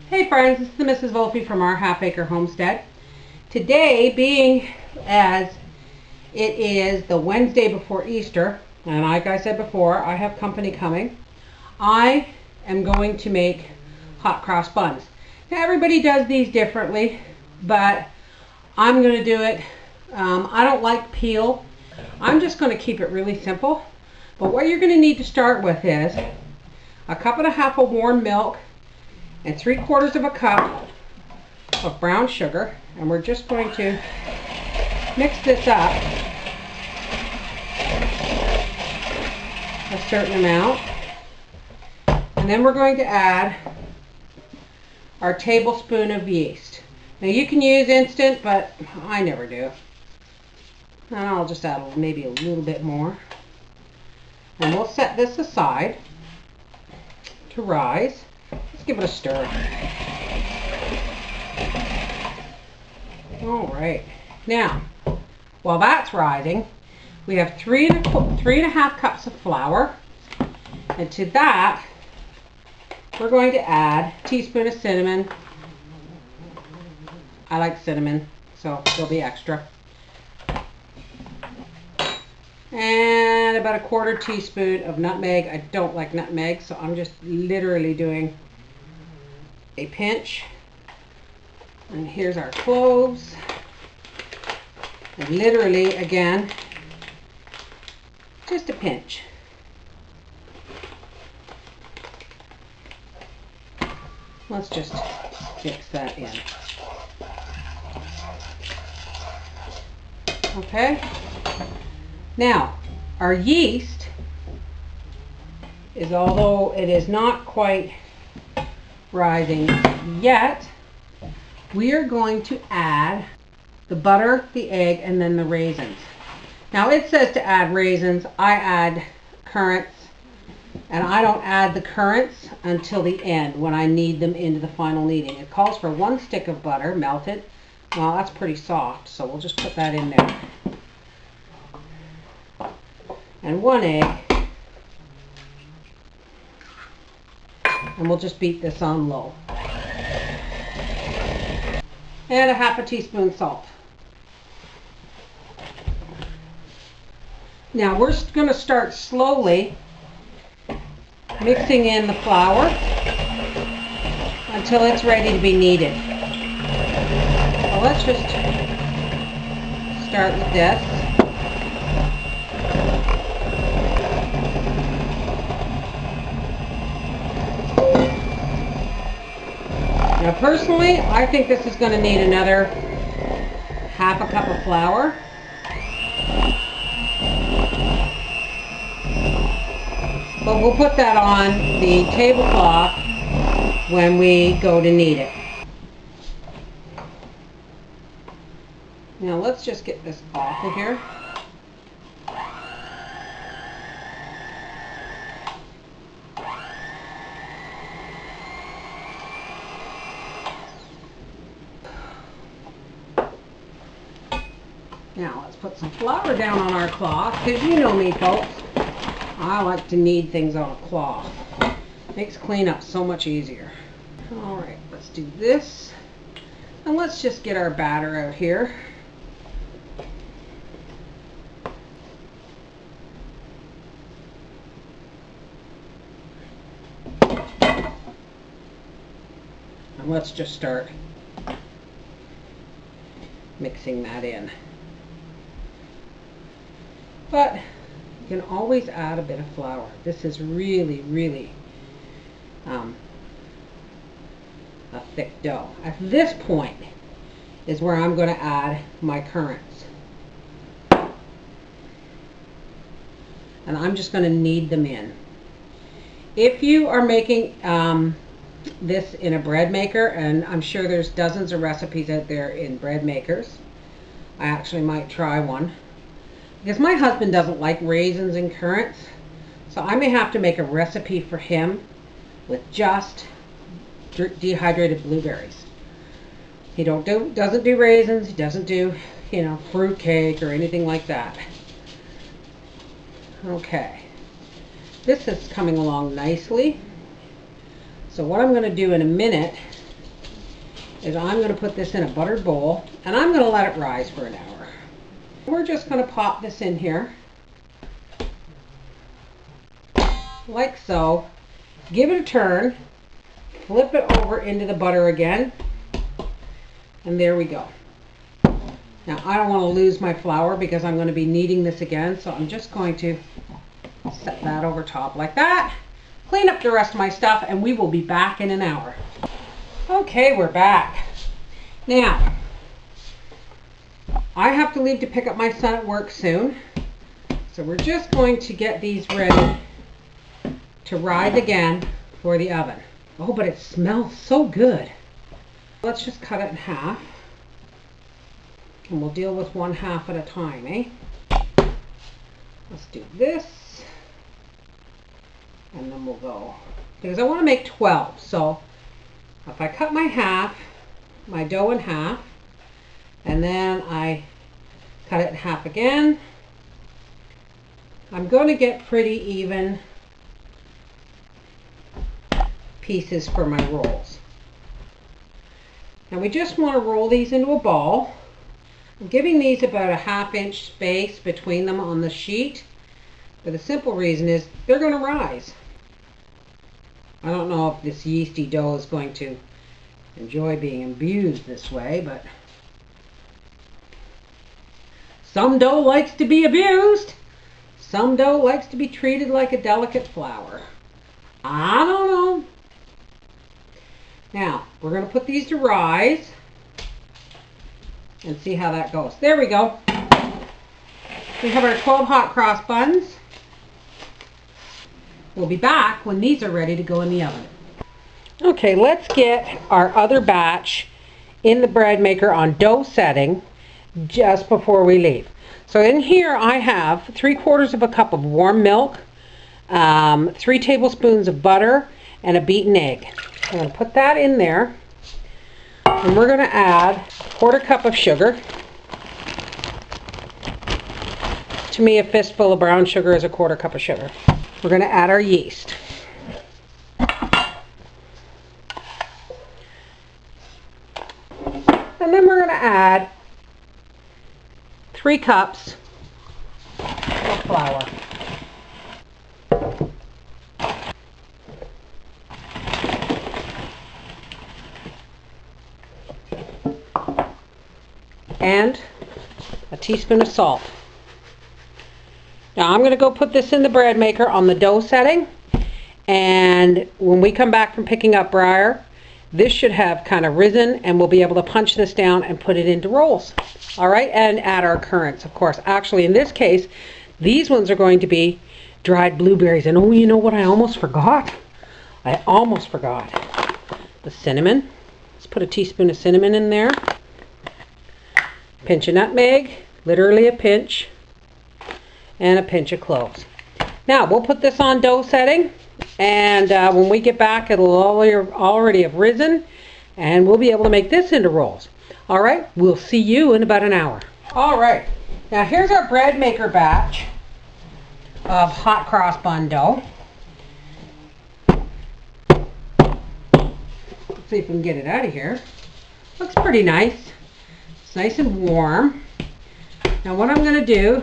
Hey friends, this is the Mrs. Volpe from our Half Acre Homestead. Today, being as it is the Wednesday before Easter, and like I said before, I have company coming, I am going to make hot cross buns. Now everybody does these differently, but I'm going to do it. I don't like peel. I'm just going to keep it really simple. But what you're going to need to start with is a cup and a half of warm milk, and 3/4 of a cup of brown sugar, and we're just going to mix this up a certain amount, and then we're going to add our tablespoon of yeast. Now you can use instant, but I never do, and I'll just add maybe a little bit more, and we'll set this aside to rise. Let's give it a stir. All right. Now, while that's rising, we have three and a half cups of flour, and to that, we're going to add a teaspoon of cinnamon. I like cinnamon, so there'll be extra. And about a 1/4 teaspoon of nutmeg. I don't like nutmeg, so I'm just literally doing a pinch. And here's our cloves. And literally, again, just a pinch. Let's just mix that in. Okay. Now, our yeast is, although it is not quite rising yet, we are going to add the butter, the egg, and then the raisins. Now it says to add raisins. I add currants, and I don't add the currants until the end when I knead them into the final kneading. It calls for 1 stick of butter melted. Well, that's pretty soft, so we'll just put that in there. And 1 egg, and we'll just beat this on low. And a 1/2 teaspoon salt. Now we're going to start slowly mixing in the flour until it's ready to be kneaded. So let's just start with this. Now personally, I think this is going to need another 1/2 cup of flour. But we'll put that on the tablecloth when we go to knead it. Now let's just get this off of here. Now let's put some flour down on our cloth, because you know me folks, I like to knead things on a cloth. Makes cleanup so much easier. Alright, let's do this. And let's just get our batter out here. And let's just start mixing that in. But you can always add a bit of flour. This is really, really a thick dough. At this point is where I'm going to add my currants. And I'm just going to knead them in. If you are making this in a bread maker, and I'm sure there's dozens of recipes out there in bread makers, I actually might try one. Because my husband doesn't like raisins and currants, so I may have to make a recipe for him with just dehydrated blueberries. He doesn't do raisins, he doesn't do, fruit cake or anything like that. Okay, this is coming along nicely. So what I'm going to do in a minute is I'm going to put this in a buttered bowl and I'm going to let it rise for an hour. We're just going to pop this in here like so. Give it a turn, flip it over into the butter again, and there we go. Now I don't want to lose my flour because I'm going to be kneading this again, so I'm just going to set that over top like that, clean up the rest of my stuff, and we will be back in an hour. Okay, we're back. Now, I have to leave to pick up my son at work soon, so we're just going to get these ready to rise again for the oven. Oh, but it smells so good. Let's just cut it in half, and we'll deal with one half at a time, eh? Let's do this, and then we'll go, because I want to make 12, so if I cut my dough in half, and then I cut it in half again, I'm going to get pretty even pieces for my rolls. Now we just want to roll these into a ball. I'm giving these about a 1/2 inch space between them on the sheet, but the simple reason is they're going to rise. I don't know if this yeasty dough is going to enjoy being abused this way, but some dough likes to be abused. Some dough likes to be treated like a delicate flour. I don't know. Now, we're going to put these to rise and see how that goes. There we go. We have our 12 hot cross buns. We'll be back when these are ready to go in the oven. Okay, let's get our other batch in the bread maker on dough setting just before we leave. So in here I have 3/4 of a cup of warm milk, 3 tablespoons of butter, and a beaten egg. I'm going to put that in there, and we're going to add 1/4 cup of sugar. To me, a fistful of brown sugar is a 1/4 cup of sugar. We're going to add our yeast. And then we're going to add 3 cups of flour. And a teaspoon of salt. Now I'm going to go put this in the bread maker on the dough setting, and when we come back from picking up Briar, this should have kind of risen, and we'll be able to punch this down and put it into rolls. All right, and add our currants, of course. Actually, in this case, these ones are going to be dried blueberries. And oh, you know what I almost forgot? I almost forgot the cinnamon. Let's put a teaspoon of cinnamon in there. Pinch of nutmeg, literally a pinch, and a pinch of cloves. Now we'll put this on dough setting, and when we get back it'll already have risen, and we'll be able to make this into rolls. All right, we'll see you in about an hour. All right, now here's our bread maker batch of hot cross bun dough. Let's see if we can get it out of here. Looks pretty nice. Nice and warm. Now what I'm going to do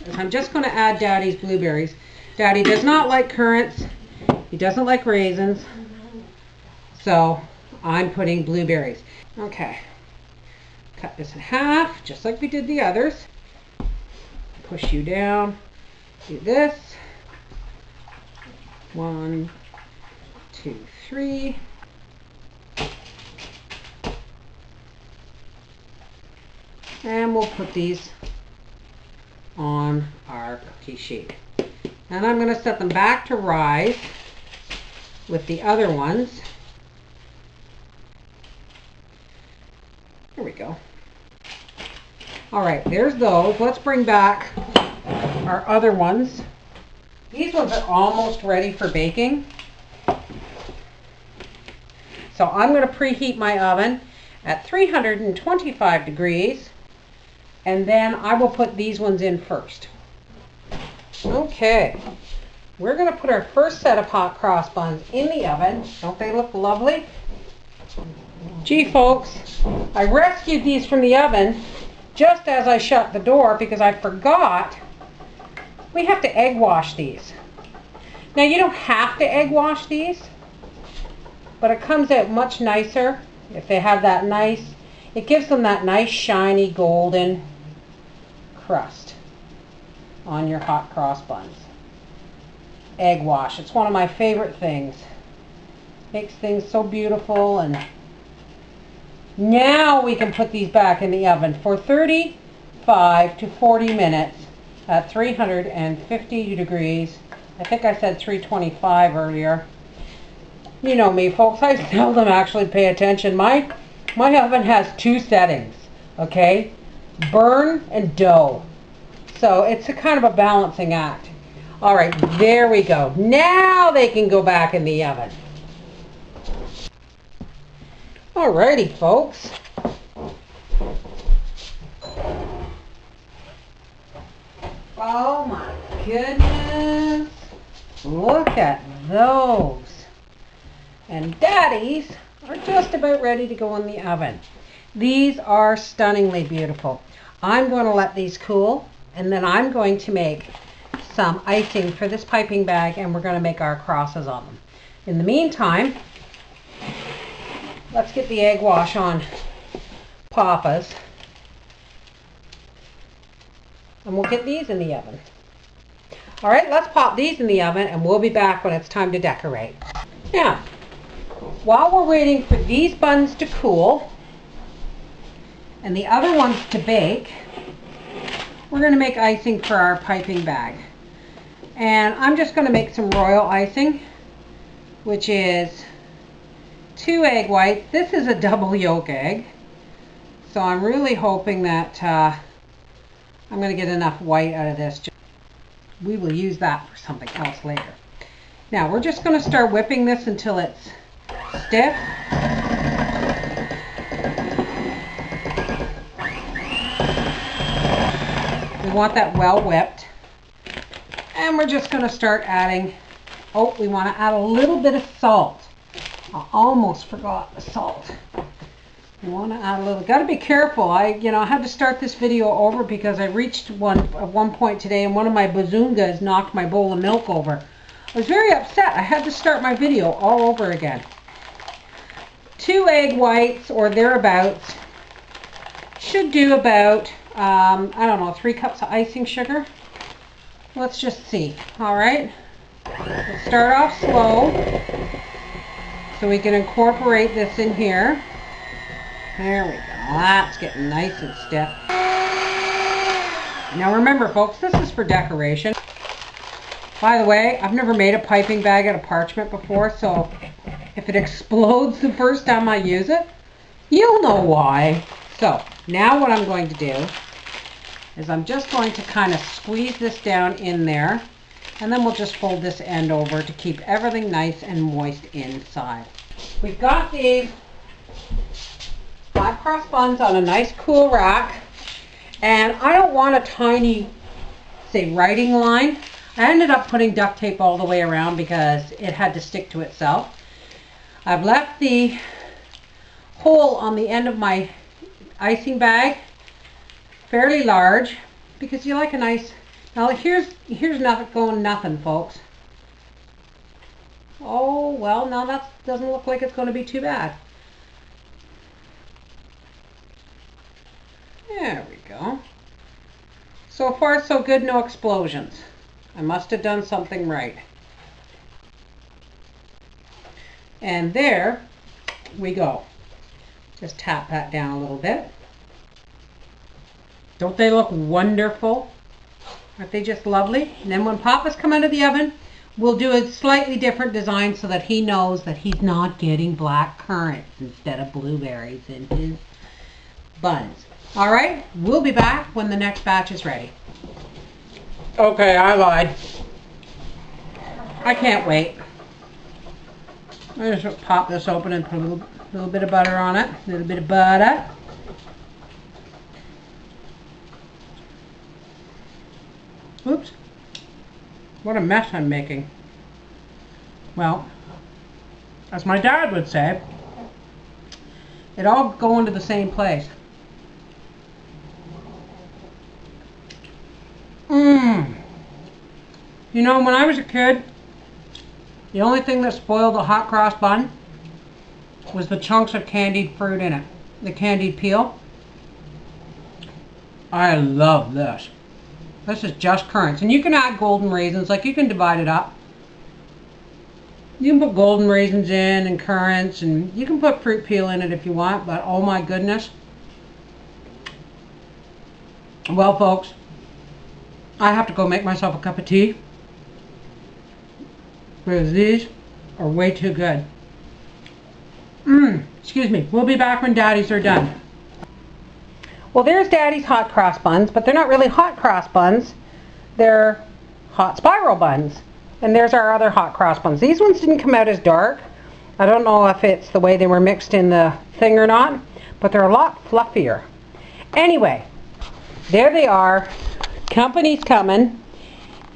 is I'm just going to add Daddy's blueberries. Daddy does not like currants. He doesn't like raisins. So I'm putting blueberries. Okay. Cut this in half, just like we did the others. Push you down. Do this. 1, 2, 3. And we'll put these on our cookie sheet. And I'm going to set them back to rise with the other ones. There we go. All right, there's those. Let's bring back our other ones. These ones are almost ready for baking. So I'm going to preheat my oven at 325 degrees. And then I will put these ones in first. Okay, we're going to put our first set of hot cross buns in the oven. Don't they look lovely? Gee, folks, I rescued these from the oven just as I shut the door because I forgot we have to egg wash these. Now, you don't have to egg wash these, but it comes out much nicer if they have that nice, it gives them that nice shiny golden crust on your hot cross buns. Egg wash, it's one of my favorite things. Makes things so beautiful. And now we can put these back in the oven for 35 to 40 minutes at 350 degrees. I think I said 325 earlier. You know me, folks, I seldom actually pay attention. My oven has two settings, okay? Burn and dough. So it's a kind of a balancing act. All right, there we go. Now they can go back in the oven. Alrighty, folks. Oh my goodness. Look at those. And daddies are just about ready to go in the oven. These are stunningly beautiful. I'm going to let these cool, and then I'm going to make some icing for this piping bag, and we're going to make our crosses on them. In the meantime, let's get the egg wash on Papa's, and we'll get these in the oven. All right, let's pop these in the oven, and we'll be back when it's time to decorate. Now, while we're waiting for these buns to cool and the other ones to bake, we're going to make icing for our piping bag. And I'm just going to make some royal icing, which is 2 egg whites. This is a double yolk egg, so I'm really hoping that I'm going to get enough white out of this. We will use that for something else later. Now we're just going to start whipping this until it's stiff. We want that well whipped. And we're just going to start adding, oh, we want to add a little bit of salt. I almost forgot the salt. We want to add a little, got to be careful. I had to start this video over because I reached at one point today and one of my bazungas knocked my bowl of milk over. I was very upset. I had to start my video all over again. 2 egg whites or thereabouts should do about, I don't know, 3 cups of icing sugar. Let's just see. All right. Let's start off slow so we can incorporate this in here. There we go. That's getting nice and stiff. Now remember, folks, this is for decoration. By the way, I've never made a piping bag out of parchment before, so if it explodes the first time I use it, you'll know why. So now what I'm going to do is I'm just going to kind of squeeze this down in there, and then we'll just fold this end over to keep everything nice and moist inside. We've got these 5 cross buns on a nice cool rack, and I don't want a tiny, say, writing line. I ended up putting duct tape all the way around because it had to stick to itself. I've left the hole on the end of my icing bag fairly large because you like a nice, now here's nothing, folks. Oh, well, now that doesn't look like it's going to be too bad. There we go. So far so good, no explosions. I must have done something right. And there we go. Just tap that down a little bit. Don't they look wonderful? Aren't they just lovely? And then when Papa's come out of the oven, we'll do a slightly different design so that he knows that he's not getting black currants instead of blueberries in his buns. All right, we'll be back when the next batch is ready. Okay, I lied. I can't wait. I'm just pop this open and put a little bit of butter on it. A little bit of butter. Oops. What a mess I'm making. Well, as my dad would say, It all go into the same place. Mmm. You know, when I was a kid, the only thing that spoiled a hot cross bun was the chunks of candied fruit in it. The candied peel. I love this. This is just currants. And you can add golden raisins, like you can divide it up. You can put golden raisins in and currants, and you can put fruit peel in it if you want, but oh my goodness. Well, folks, I have to go make myself a cup of tea because these are way too good. Excuse me. We'll be back when Daddy's are done. Well, there's Daddy's hot cross buns, but they're not really hot cross buns. They're hot spiral buns. And there's our other hot cross buns. These ones didn't come out as dark. I don't know if it's the way they were mixed in the thing or not, but they're a lot fluffier. Anyway, there they are. Company's coming,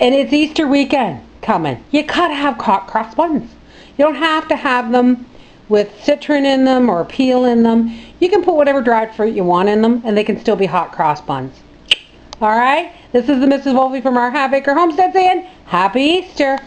and it's Easter weekend coming. You gotta have hot cross buns. You don't have to have them with citron in them or peel in them. You can put whatever dried fruit you want in them, and they can still be hot cross buns. All right, this is the Mrs. Wolfie from our Half Acre Homestead saying, Happy Easter.